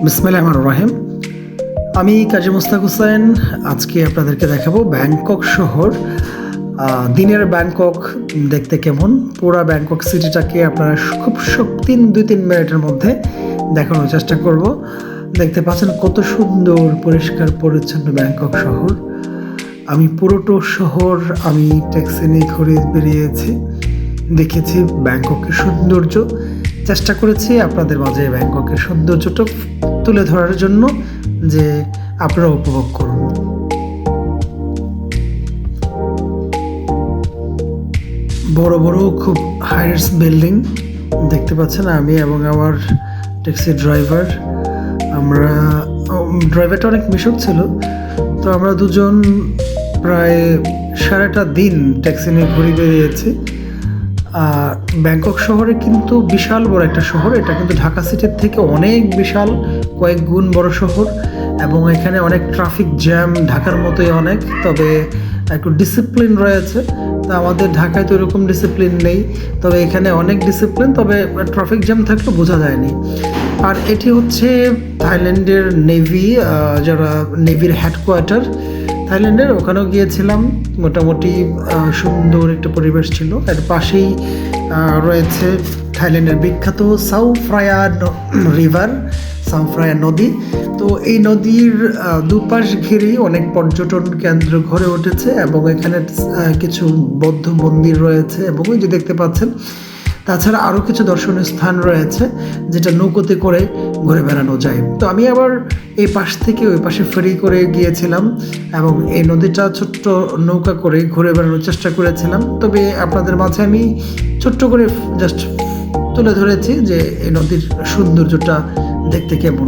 বিসমিল্লাহির রহমানির রহিম। আমি কাজী মুস্তাক হোসেন। আজকে আপনাদেরকে দেখাবো ব্যাংকক শহর। দিনের ব্যাংকক দেখতে কেমন, পুরা ব্যাংকক সিটিটাকে আপনারা খুব 2-3 মিনিটের মধ্যে দেখানোর চেষ্টা করব। দেখতে পাচ্ছেন কত সুন্দর পরিষ্কার পরিচ্ছন্ন ব্যাংকক শহর। আমি পুরোটো শহর আমি ট্যাক্সি নিয়ে ঘুরে বেরিয়েছি, দেখেছি ব্যাংককের সৌন্দর্য, চেষ্টা করেছি আপনাদের মাঝে ব্যাংককের সৌন্দর্যটা তুলে ধরার জন্য, যে আপনারা উপভোগ করুন। বড় বড় খুব হাইটস বিল্ডিং দেখতে পাচ্ছেন। আমি এবং আমার ট্যাক্সি ড্রাইভার, আমরা ড্রাইভারটা অনেক মিশুক ছিল, তো আমরা দুজন প্রায় সারাটা দিন ট্যাক্সি নিয়ে ঘুরে বেরিয়েছি। ব্যাংকক শহরে কিন্তু বিশাল বড় একটা শহর, এটা কিন্তু ঢাকা সিটির থেকে অনেক বিশাল, কয়েক গুণ বড় শহর, এবং এখানে অনেক ট্রাফিক জ্যাম ঢাকার মতোই অনেক, তবে একটু ডিসিপ্লিন রয়েছে। তা আমাদের ঢাকায় তো এরকম ডিসিপ্লিন নেই, তবে এখানে অনেক ডিসিপ্লিন, তবে ট্রাফিক জ্যাম থাকলেও বোঝা যায়নি। আর এটি হচ্ছে থাইল্যান্ডের নেভি, যারা নেভির হেডকোয়ার্টার থাইল্যান্ডের, ওখানেও গিয়েছিলাম। মোটামুটি সুন্দর একটা পরিবেশ ছিল। এর পাশেই রয়েছে থাইল্যান্ডের বিখ্যাত Sau Phraya river, Sau Phraya নদী। তো এই নদীর দুপাশ ঘিরেই অনেক পর্যটন কেন্দ্র গড়ে উঠেছে, এবং এখানে কিছু বৌদ্ধ মন্দির রয়েছে, এবং ওই যে দেখতে পাচ্ছেন, তাছাড়া আরও কিছু দর্শনীয় স্থান রয়েছে যেটা নৌকোতে করে ঘুরে বেড়ানো যায়। তো আমি আবার এই পাশ থেকে ওই পাশে ফেরি করে গিয়েছিলাম, এবং এই নদীটা ছোট্ট নৌকা করে ঘুরে বেড়ানোর চেষ্টা করেছিলাম। তবে আপনাদের মাঝে আমি ছোট্ট করে জাস্ট তুলে ধরেছি যে এই নদীর সৌন্দর্যটা দেখতে কেমন।